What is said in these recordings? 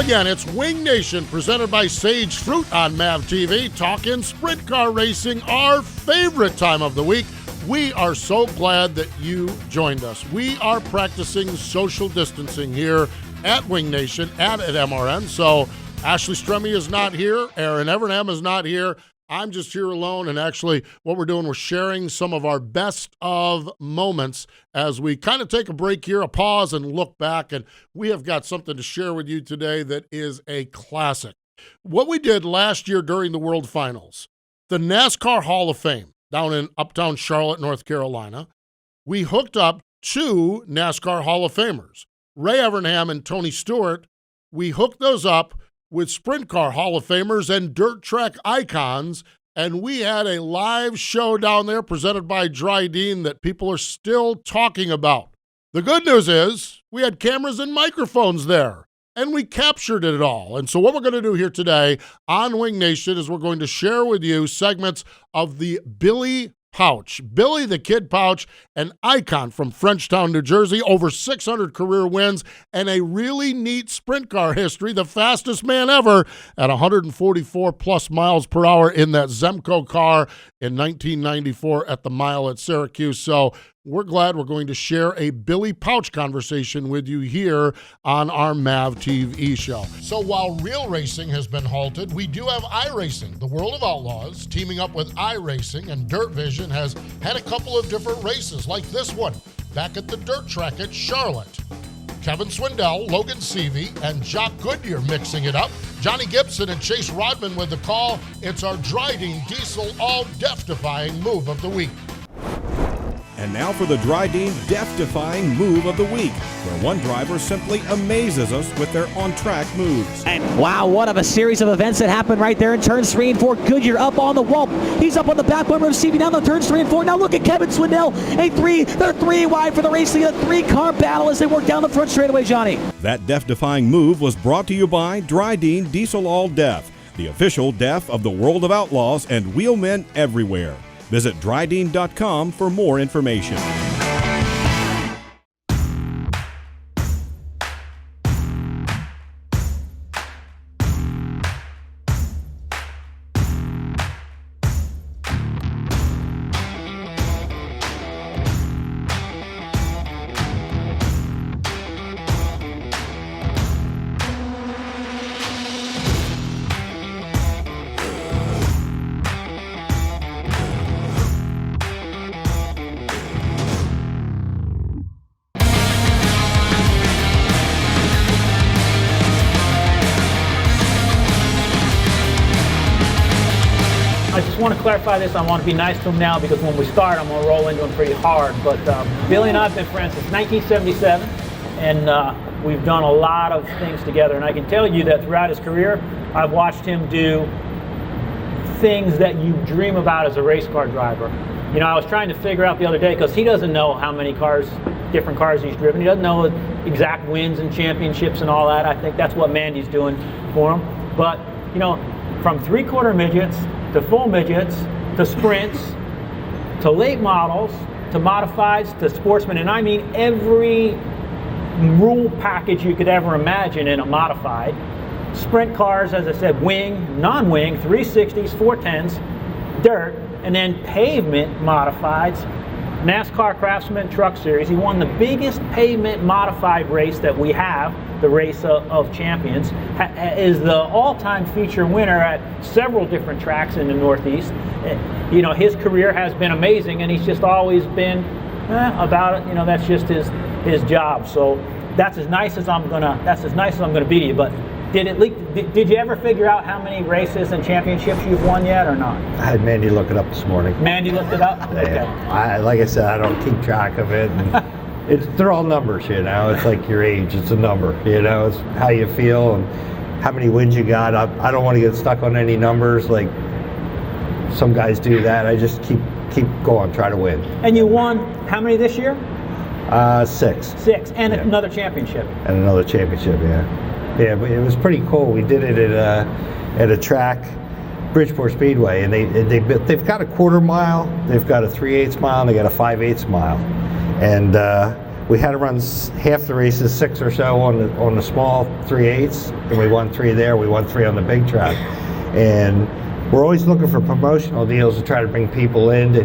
Again, it's Wing Nation presented by Sage Fruit on MAV TV, talking sprint car racing, our favorite time of the week. We are so glad that you joined us. We are practicing social distancing here at Wing Nation, at MRN. So Ashley Stremme is not here. Aaron Evernham is not here. I'm just here alone, and actually what we're doing, we're sharing some of our best of moments as we kind of take a break here, a pause, and look back, and we have got something to share with you today that is a classic. What we did last year during the World Finals, the NASCAR Hall of Fame down in uptown Charlotte, North Carolina, we hooked up two NASCAR Hall of Famers, Ray Evernham and Tony Stewart. We hooked those up with Sprint Car Hall of Famers and dirt track icons, and we had a live show down there presented by Dryden that people are still talking about. The good news is we had cameras and microphones there, and we captured it all. And so what we're going to do here today on Wing Nation is we're going to share with you segments of the Billy Pauch. Billy the Kid Pauch, an icon from Frenchtown, New Jersey, over 600 career wins, and a really neat sprint car history, the fastest man ever at 144 plus miles per hour in that Zemco car in 1994 at the mile at Syracuse. So we're glad we're going to share a Billy Pauch conversation with you here on our MAV TV show. So while real racing has been halted, we do have iRacing. The World of Outlaws, teaming up with iRacing and Dirt Vision, has had a couple of different races like this one back at the dirt track at Charlotte. Kevin Swindell, Logan Seavey, and Jock Goodyear mixing it up. Johnny Gibson and Chase Rodman with the call. It's our Dryden Diesel all-death-defying move of the week. And now for the Dryden death-defying move of the week, where one driver simply amazes us with their on-track moves. And wow, what of a series of events that happened right there in turns 3 and 4. Goodyear up on the wall. He's up on the back bumper of Stevie down the turns 3 and 4. Now look at Kevin Swindell. They're three wide for the racing. A three-car battle as they work down the front straightaway, Johnny. That death-defying move was brought to you by Dryden Diesel All Death, the official death of the World of Outlaws and wheelmen everywhere. Visit Dryden.com for more information. I just want to clarify this. I want to be nice to him now because when we start, I'm going to roll into him pretty hard. But Billy and I have been friends since 1977, and we've done a lot of things together. And I can tell you that throughout his career, I've watched him do things that you dream about as a race car driver. You know, I was trying to figure out the other day, because he doesn't know how many cars, different cars he's driven. He doesn't know exact wins and championships and all that. I think that's what Mandy's doing for him. But, you know, from three-quarter midgets to full midgets, to sprints, to late models, to modifieds, to sportsmen, and I mean every rule package you could ever imagine in a modified. Sprint cars, as I said, wing, non-wing, 360s, 410s, dirt, and then pavement modifieds, NASCAR Craftsman Truck Series. He won the biggest pavement modified race that we have, the Race of Champions, is the all-time feature winner at several different tracks in the Northeast. You know, his career has been amazing, and he's just always been about it. You know, that's just his job. So that's as nice as I'm gonna be to you. But did you ever figure out how many races and championships you've won yet, or not? I had Mandy look it up this morning. Mandy looked it up? Okay. Yeah. Like I said, I don't keep track of it. They're all numbers, you know. It's like your age. It's a number, you know. It's how you feel and how many wins you got. I don't want to get stuck on any numbers like some guys do that. I just keep going, try to win. And you won how many this year? 6. 6, and yeah. Another championship. And another championship, yeah. Yeah, but it was pretty cool. We did it at a track, Bridgeport Speedway, and they've got a quarter mile, they've got a 3/8 mile, and they got a 5/8 mile. And we had to run half the races, 6 or so on the small 3/8s, and we won 3 there. We won 3 on the big track, and we're always looking for promotional deals to try to bring people in to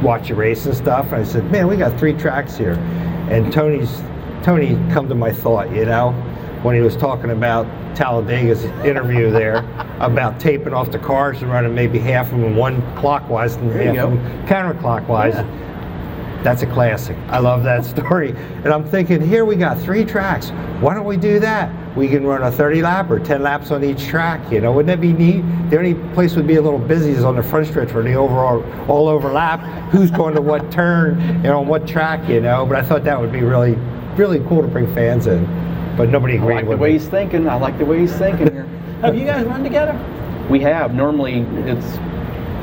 watch you race and stuff. And I said, man, we got 3 tracks here. And Tony come to my thought, you know, when he was talking about Talladega's interview there about taping off the cars and running maybe half of them one clockwise and half of them counterclockwise. Yeah. That's a classic. I love that story. And I'm thinking, here we got 3 tracks. Why don't we do that? We can run a 30 lap or 10 laps on each track, you know, wouldn't that be neat? The only place would be a little busy is on the front stretch where the overall all overlap, who's going to what turn, you know, on what track, you know, but I thought that would be really, really cool to bring fans in, but nobody agreed with me. I like the way he's thinking. I like the way he's thinking here. Have you guys run together? We have. Normally, it's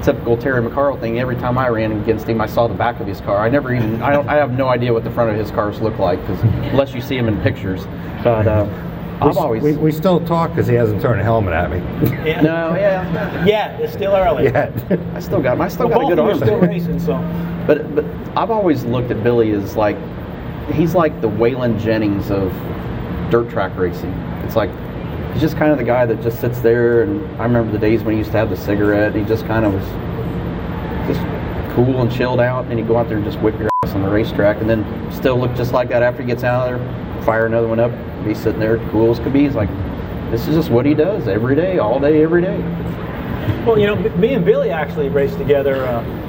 typical Terry McCarl thing. Every time I ran against him, I saw the back of his car. I have no idea what the front of his cars look like, because unless you see him in pictures. But we still talk because he hasn't turned a helmet at me. Yeah. No, yeah. Yeah, it's still early. Yeah. I still got a good arm. Still racing, so. But I've always looked at Billy as like, he's like the Waylon Jennings of dirt track racing. It's like, he's just kind of the guy that just sits there, and I remember the days when he used to have the cigarette. He just kind of was just cool and chilled out, and he'd go out there and just whip your ass on the racetrack, and then still look just like that after he gets out of there, fire another one up, be sitting there cool as could be. He's like, this is just what he does every day, all day, every day. Well, you know, me and Billy actually raced together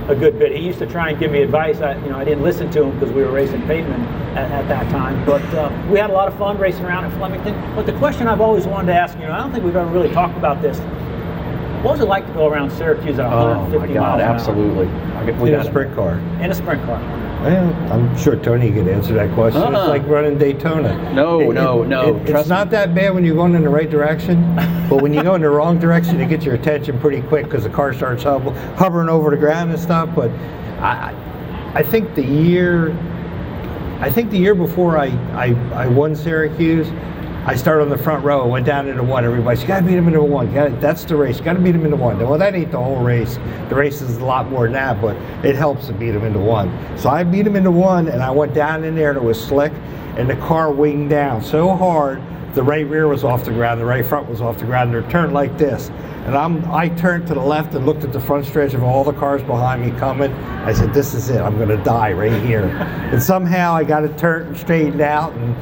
a good bit. He used to try and give me advice. I didn't listen to him because we were racing pavement at that time. But we had a lot of fun racing around at Flemington. But the question I've always wanted to ask, I don't think we've ever really talked about this. What was it like to go around Syracuse at 150 miles an hour? Absolutely. In a sprint car. In a sprint car. Well, I'm sure Tony could answer that question. It's like running Daytona. No. It's not that bad when you're going in the right direction, but when you go in the wrong direction, it gets your attention pretty quick because the car starts hovering over the ground and stuff. But I think the year before I won Syracuse, I started on the front row, went down into 1. Everybody said, you gotta beat him into 1. That's the race. You gotta beat him into 1. Well, that ain't the whole race. The race is a lot more than that, but it helps to beat him into 1. So I beat him into 1, and I went down in there, and it was slick, and the car winged down so hard, the right rear was off the ground, the right front was off the ground, and it turned like this. And I turned to the left and looked at the front stretch of all the cars behind me coming. I said, this is it. I'm gonna die right here. And somehow I got it turned and straightened out, and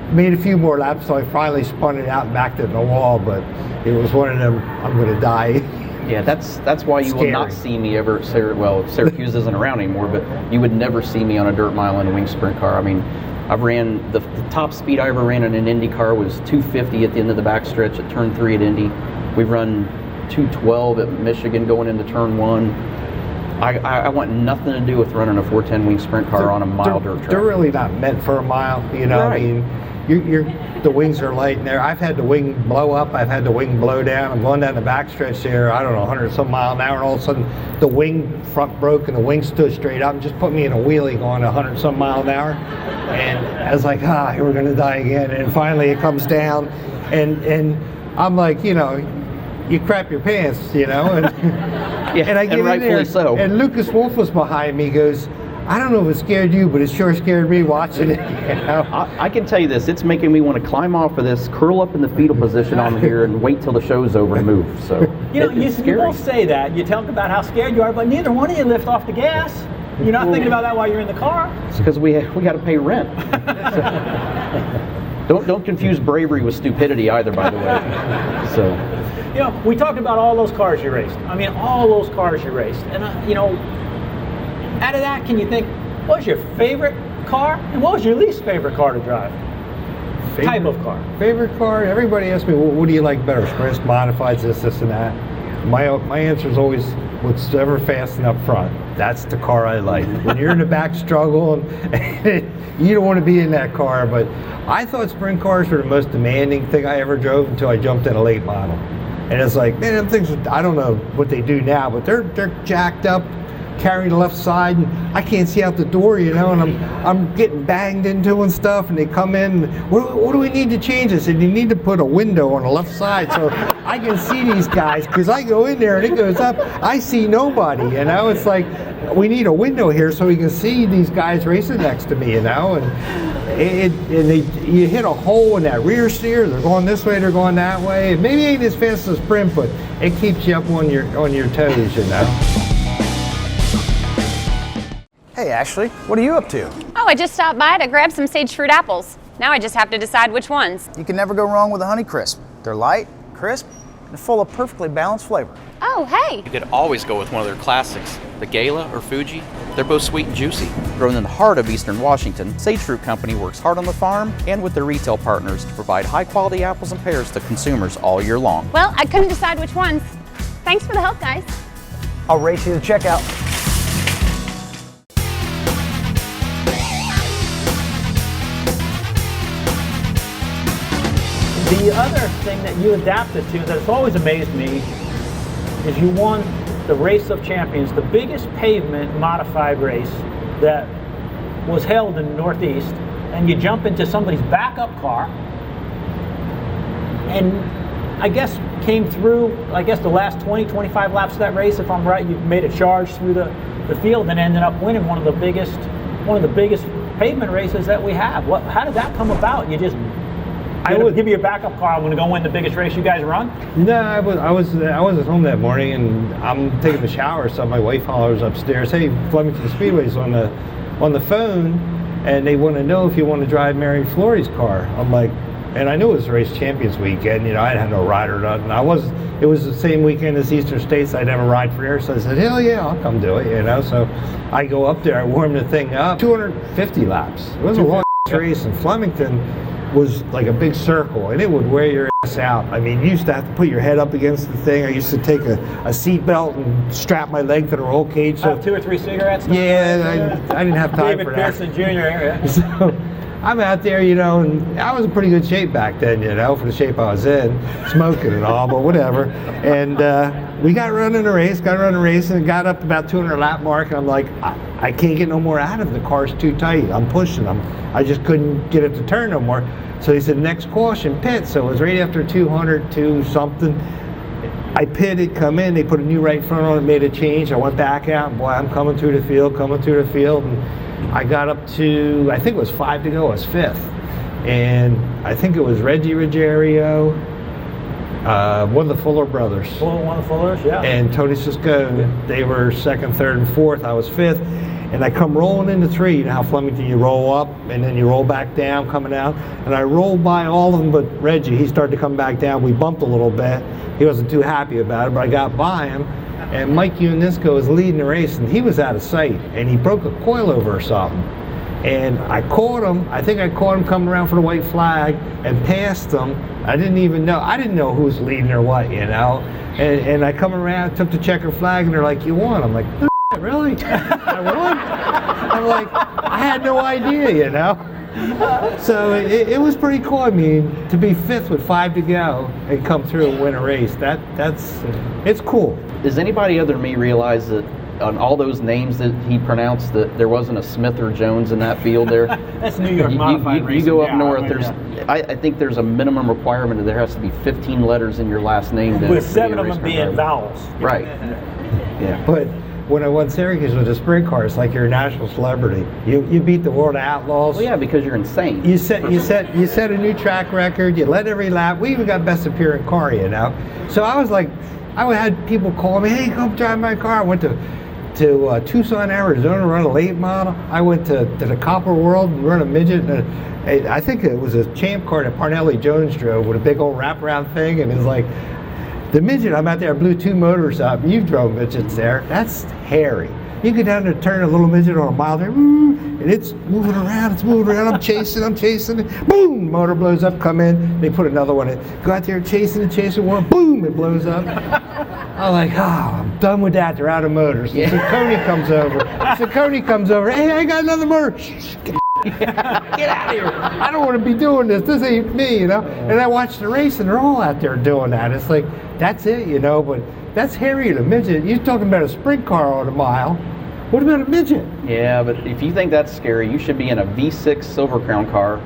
made a few more laps, so I finally spun it out and backed it in the wall, but it was one of them, I'm going to die. Yeah, that's why you will not see me ever, Syracuse isn't around anymore, but you would never see me on a dirt mile in a wing sprint car. I mean, I've ran, the top speed I ever ran in an Indy car was 250 at the end of the backstretch at turn 3 at Indy. We've run 212 at Michigan going into turn 1. I want nothing to do with running a 410 wing sprint car on a mile dirt track. They're really not meant for a mile, Right. I mean, the wings are light in there. I've had the wing blow up. I've had the wing blow down. I'm going down the backstretch there, 100-some mile an hour, and all of a sudden the wing front broke and the wing stood straight up and just put me in a wheelie going 100-some mile an hour. And I was like, here we're going to die again. And finally it comes down, and I'm like, you crap your pants, and and I get in there, so. And Lucas Wolf was behind me. He goes, I don't know if it scared you, but it sure scared me watching it. I can tell you this, it's making me want to climb off of this, curl up in the fetal position on here, and wait till the show's over and move. So you both say that. You talk about how scared you are, but neither one of you lift off the gas. You're not thinking about that while you're in the car. It's because we got to pay rent. Don't confuse bravery with stupidity either, by the way. So. We talked about all those cars you raced. I mean, all those cars you raced. And, out of that, can you think, what was your favorite car and what was your least favorite car to drive? Type of car. Favorite car? Everybody asks me, what do you like better? Sprints, modifieds, this and that. My answer is always what's ever fast and up front. That's the car I like. When you're in the back struggling, you don't want to be in that car. But I thought sprint cars were the most demanding thing I ever drove until I jumped in a late model. And it's like, man, them things, I don't know what they do now, but they're jacked up. carrying the left side, and I can't see out the door, you know, and I'm getting banged into and stuff, and they come in, what do we need to change? I said, you need to put a window on the left side so I can see these guys, because I go in there and it goes up, I see nobody, you know. It's like, we need a window here so we can see these guys racing next to me, you know. And you hit a hole in that rear steer, they're going this way, they're going that way. Maybe it ain't as fast as sprint, but it keeps you up on your toes, you know. Hey Ashley, what are you up to? Oh, I just stopped by to grab some sage fruit apples. Now I just have to decide which ones. You can never go wrong with a Honey Crisp. They're light, crisp, and full of perfectly balanced flavor. Oh, hey. You could always go with one of their classics, the Gala or Fuji. They're both sweet and juicy. Grown in the heart of Eastern Washington, Sage Fruit Company works hard on the farm and with their retail partners to provide high-quality apples and pears to consumers all year long. Well, I couldn't decide which ones. Thanks for the help, guys. I'll race you to checkout. The other thing that you adapted to that's always amazed me is you won the Race of Champions, the biggest pavement modified race that was held in the Northeast, and you jump into somebody's backup car and I guess came through, the last 20, 25 laps of that race, if I'm right. You made a charge through the field and ended up winning one of the biggest pavement races that we have. How did that come about? You just I would give you a backup car. I'm going to go win the biggest race you guys run. No, I was at home that morning and I'm taking a shower. So my wife hollers upstairs, "Hey, Flemington Speedway's on the phone, and they want to know if you want to drive Mary Flory's car." I'm like, and I knew it was Race Champions weekend. You know, I had no ride or nothing. It was the same weekend as Eastern States. I'd never ride for her, so I said, "Hell yeah, I'll come do it." You know, so I go up there, I warm the thing up. 250 laps. It was a long race, and Flemington was like a big circle, and it would wear your ass out. I mean, you used to have to put your head up against the thing. I used to take a seat belt and strap my leg to the roll cage. So 2 or 3 cigarettes. Yeah, I didn't have time for that. David Pearson Jr. area. So I'm out there, you know, and I was in pretty good shape back then, you know, for the shape I was in, smoking and all, but whatever. And we got running the race, and got up to about 200 lap mark, and I'm like, I can't get no more out of it. The car's too tight. I'm pushing them. I just couldn't get it to turn no more. So he said, "Next caution, pit." So it was right after 202 something. I pitted, come in, they put a new right front on it, made a change. I went back out, and boy, I'm coming through the field. And I got up to, I think it was 5 to go, I was 5th. And I think it was Reggie Ruggiero, one of the Fuller brothers. One of the Fullers, yeah. And Tony Cisco, they were 2nd, 3rd, and 4th. I was 5th. And I come rolling into 3. You know how Flemington, you roll up and then you roll back down coming out. And I rolled by all of them but Reggie. He started to come back down. We bumped a little bit. He wasn't too happy about it, but I got by him. And Mike Unisco was leading the race, and he was out of sight. And he broke a coilover or something. And I caught him. I think I caught him coming around for the white flag and passed him. I didn't know who was leading or what, you know. And I come around, took the checker flag, and they're like, "You won." I'm like, "Really? I won?" I'm like, I had no idea, you know. So it was pretty cool. I mean, to be 5th with 5 to go and come through and win a race, it's cool. Does anybody other than me realize that on all those names that he pronounced, that there wasn't a Smith or Jones in that field there? That's New York modified racing. You go up north, I think there's a minimum requirement that there has to be 15 letters in your last name. With 7 of them being vowels. Right. Yeah, but when I won Syracuse with a sprint car, it's like you're a national celebrity. You beat the world outlaws. Well, yeah, because you're insane. You set a new track record. You led every lap. We even got best appearing car, you know. So I was like, I had people call me, "Hey, come drive my car." I went to Tucson, Arizona, run a late model. I went to the Copper World and run a midget. I think it was a champ car that Parnelli Jones drove with a big old wraparound thing, and it was like, the midget, I'm out there, I blew 2 motors up. You've drove midgets there. That's hairy. You get down there and turn a little midget on a mile there, and it's moving around, I'm chasing it. Boom, motor blows up, come in, they put another one in. Go out there chasing one, boom, it blows up. I'm like, I'm done with that, they're out of motors. Yeah. Ciccone comes over. "Hey, I got another motor." Get out of here. I don't want to be doing this. This ain't me, you know. And I watch the race, and they're all out there doing that. It's like, that's it, you know. But that's hairy and a midget. You're talking about a sprint car on a mile. What about a midget? Yeah, but if you think that's scary, you should be in a V6 Silver Crown car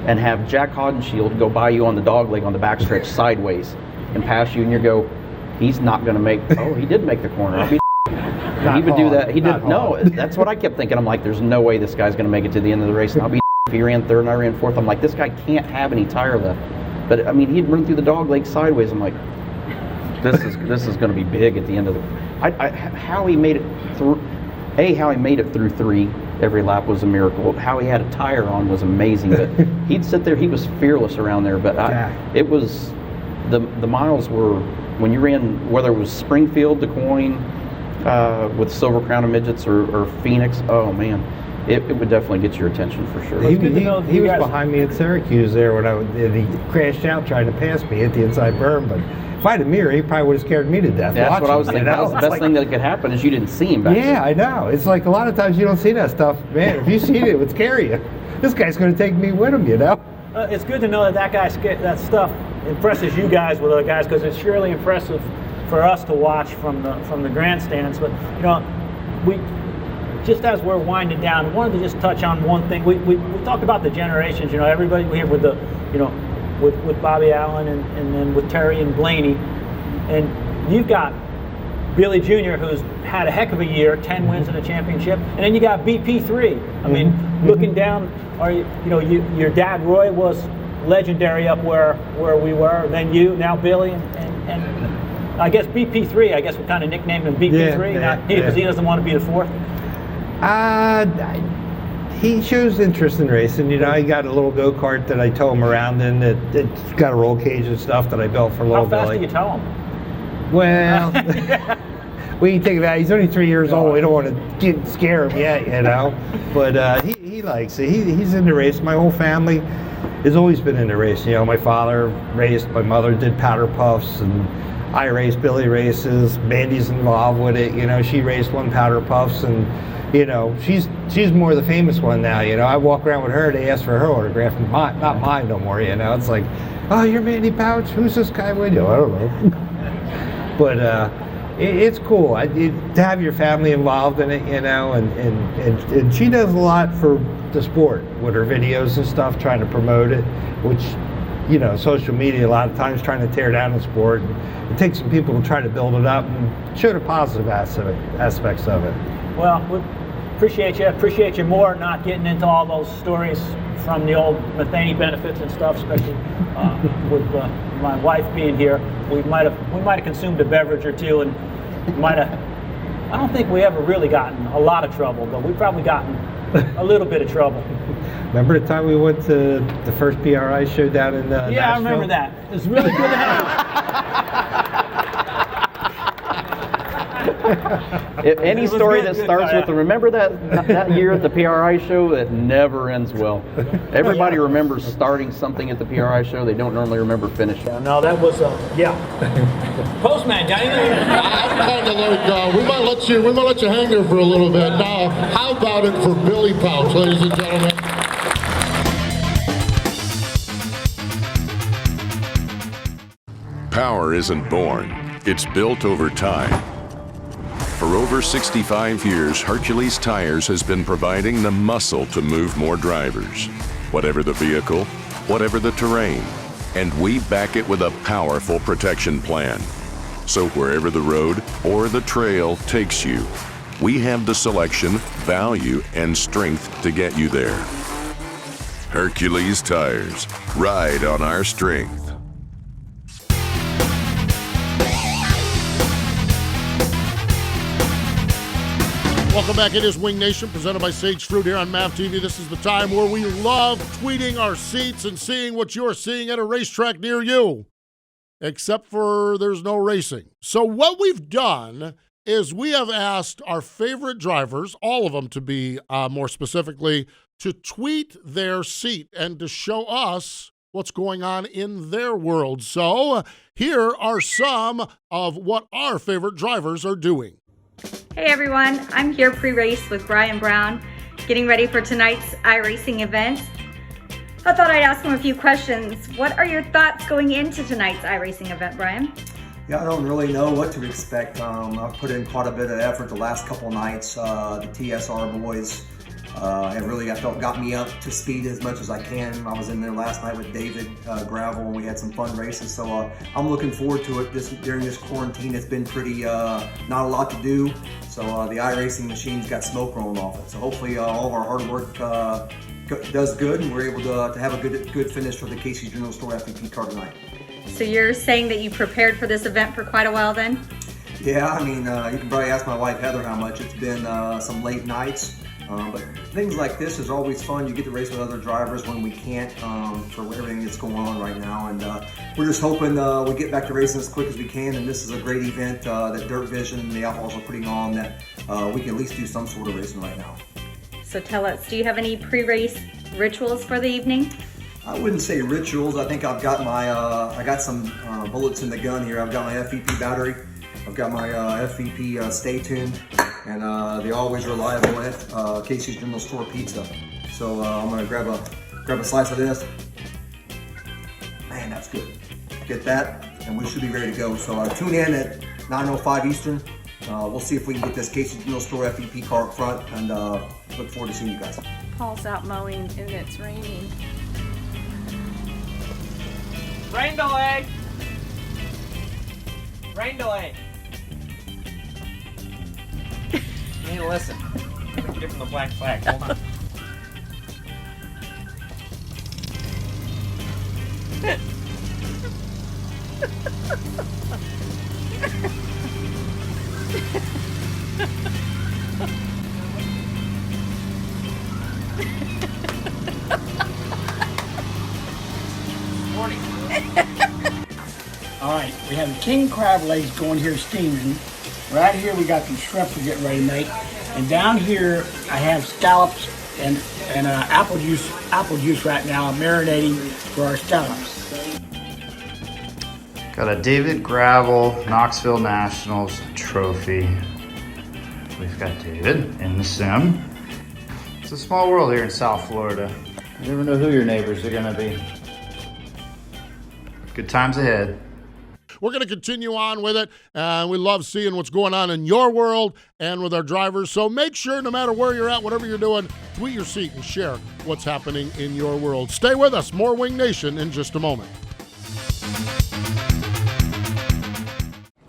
and have Jack Hodenshield go by you on the dog leg on the backstretch sideways and pass you, and you go, he's not going to make. Oh, he did make the corner. I'll be he would do that. He did. No, that's what I kept thinking. I'm like, there's no way this guy's going to make it to the end of the race. And I'll be if he ran third and I ran fourth. I'm like, this guy can't have any tire left. But I mean, he'd run through the dog leg sideways. I'm like, this is going to be big at the end of the. How he made it through. How he made it through 3 every lap was a miracle. How he had a tire on was amazing. But he'd sit there. He was fearless around there. But it was the miles were when you ran, whether it was Springfield, DeQuoin, with Silver Crown of Midgets or Phoenix. Oh man, it would definitely get your attention for sure. He was behind me at Syracuse there when he crashed out trying to pass me at the inside berm, but. If I had a mirror, he probably would have scared me to death. Yeah, that's what I was thinking. That was the best thing that could happen is you didn't see him back there. Yeah, I know. It's like a lot of times you don't see that stuff. Man, if you see it, it would scare you. This guy's going to take me with him, you know? It's good to know that stuff impresses you guys with other guys, because it's surely impressive for us to watch from the grandstands. But, you know, we just as we're winding down, I wanted to just touch on one thing. We talked about the generations. You know, everybody here with the, you know, with Bobby Allen and then with Terry and Blaney. And you've got Billy Jr., who's had a heck of a year, 10 wins in a championship. And then you got BP3. I mean, looking down, your dad Roy was legendary up where we were, then you, now Billy, and I guess BP3, I guess we kind of nicknamed him BP3, because he doesn't want to be the fourth. He shows interest in racing. You know, I got a little go-kart that I tow him around in. It's got a roll cage and stuff that I built for little Billy. How fast do you tow him? Well, we can take it out. He's only 3 years old. We don't want to scare him yet, you know. But he likes it. He's into racing. My whole family has always been into racing. You know, my father raced. My mother did powder puffs, and I raced. Billy races. Mandy's involved with it. You know, she raced 1 powder puffs, and you know, she's more the famous one now. You know, I walk around with her. They ask for her autograph, not mine no more. You know, it's like, oh, you're Mandy Pauch. Who's this guy with you? I don't know. But it's cool to have your family involved in it. You know, and she does a lot for the sport with her videos and stuff, trying to promote it. Which, you know, social media a lot of times trying to tear down the sport. It takes some people to try to build it up and show the positive aspects of it. Well, we appreciate you more not getting into all those stories from the old Matheny benefits and stuff, especially with my wife being here. We might have consumed a beverage or two, and I don't think we ever really gotten a lot of trouble, but we've probably gotten a little bit of trouble. Remember the time we went to the first PRI show down in Nashville? Yeah, I remember that. It was really good to have you. Any story that starts with, remember that year at the PRI show, that never ends well. Everybody remembers starting something at the PRI show. They don't normally remember finishing. No, that was Postman, got anything? I'm kind of like, we might let you hang there for a little bit. Now, how about it for Billy Pauch, ladies and gentlemen? Power isn't born, it's built over time. For over 65 years, Hercules Tires has been providing the muscle to move more drivers, whatever the vehicle, whatever the terrain, and we back it with a powerful protection plan. So wherever the road or the trail takes you, we have the selection, value, and strength to get you there. Hercules Tires, ride on our strength. Welcome back. It is Wing Nation, presented by Sage Fruit here on MAV TV. This is the time where we love tweeting our seats and seeing what you're seeing at a racetrack near you, except for there's no racing. So what we've done is we have asked our favorite drivers, all of them to be more specifically, to tweet their seat and to show us what's going on in their world. So here are some of what our favorite drivers are doing. Hey everyone, I'm here pre-race with Brian Brown, getting ready for tonight's iRacing event. I thought I'd ask him a few questions. What are your thoughts going into tonight's iRacing event, Brian? Yeah, I don't really know what to expect. I've put in quite a bit of effort the last couple nights. The TSR boys have really, I felt, got me up to speed as much as I can. I was in there last night with David Gravel, and we had some fun races. So I'm looking forward to it. During this quarantine, it's been pretty not a lot to do. So the iRacing machine's got smoke rolling off it. So hopefully all of our hard work does good, and we're able to have a good finish for the Casey's General Store FVP car tonight. So you're saying that you prepared for this event for quite a while then? Yeah, I mean, you can probably ask my wife Heather how much. It's been some late nights, but things like this is always fun. You get to race with other drivers when we can't for everything that's going on right now, and we're just hoping we get back to racing as quick as we can, and this is a great event that Dirt Vision and the Outlaws are putting on that we can at least do some sort of racing right now. So tell us, do you have any pre-race rituals for the evening? I wouldn't say rituals. I think I've got my, I got some bullets in the gun here. I've got my FVP battery. I've got my FVP Stay Tuned, and the always reliable Casey's General Store pizza. So I'm gonna grab a slice of this. Man, that's good. Get that, and we should be ready to go. So tune in at 9:05 Eastern. We'll see if we can get this Casey's General Store FVP car up front, and look forward to seeing you guys. Paul's out mowing and it's raining. Rain delay! Rain delay! You need to listen. I'm gonna get it from the black flag. Hold on. Morning. All right, we have the king crab legs going here steaming. Right here we got some shrimp we're getting ready to make. And down here I have scallops and apple juice right now. I'm marinating for our scallops. Got a David Gravel Knoxville Nationals trophy. We've got David in the sim. It's a small world here in South Florida. You never know who your neighbors are gonna be. Good times ahead. We're going to continue on with it, and we love seeing what's going on in your world and with our drivers. So make sure, no matter where you're at, whatever you're doing, tweet your seat and share what's happening in your world. Stay with us. More Wing Nation in just a moment.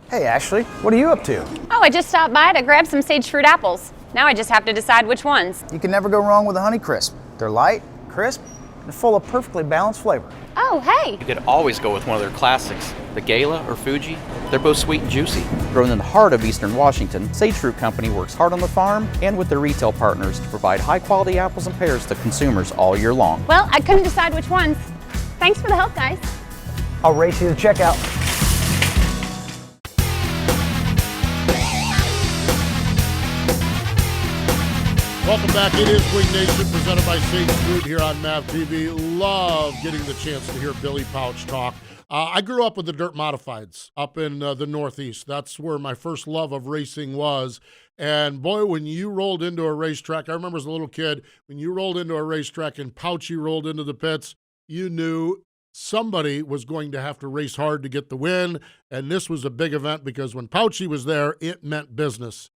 Hey, Ashley, what are you up to? Oh, I just stopped by to grab some sage fruit apples. Now I just have to decide which ones. You can never go wrong with a Honey Crisp. They're light, crisp, and full of perfectly balanced flavor. Oh, hey! You could always go with one of their classics, the Gala or Fuji. They're both sweet and juicy. Grown in the heart of Eastern Washington, Sage Fruit Company works hard on the farm and with their retail partners to provide high-quality apples and pears to consumers all year long. Well, I couldn't decide which ones. Thanks for the help, guys. I'll race you to checkout. Welcome back. It is Wing Nation, presented by Sage Fruit here on MAV TV. Love getting the chance to hear Billy Pauch talk. I grew up with the dirt modifieds up in the Northeast. That's where my first love of racing was. And boy, when you rolled into a racetrack, I remember as a little kid, when you rolled into a racetrack and Pauchy rolled into the pits, you knew somebody was going to have to race hard to get the win. And this was a big event because when Pauchy was there, it meant business.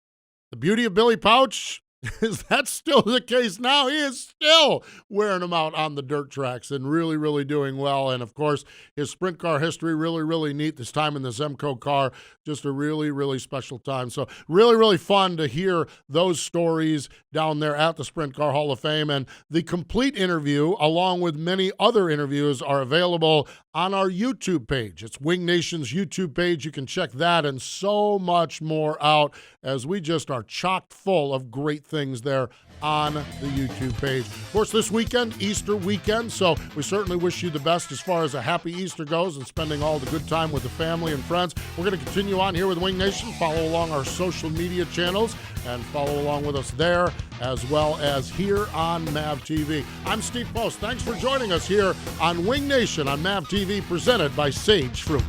The beauty of Billy Pauch is that's still the case now. He is still wearing them out on the dirt tracks and really, really doing well. And, of course, his sprint car history, really, really neat. This time in the Zemco car, just a really, really special time. So really, really fun to hear those stories down there at the Sprint Car Hall of Fame. And the complete interview, along with many other interviews, are available on our YouTube page. It's Wing Nation's YouTube page. You can check that and so much more out as we just are chock full of great things there on the YouTube page. Of course, this weekend, Easter weekend, so we certainly wish you the best as far as a happy Easter goes and spending all the good time with the family and friends. We're going to continue on here with Wing Nation. Follow along our social media channels and follow along with us there as well as here on MAV TV. I'm Steve Post. Thanks for joining us here on Wing Nation on MAV TV, presented by Sage Fruit.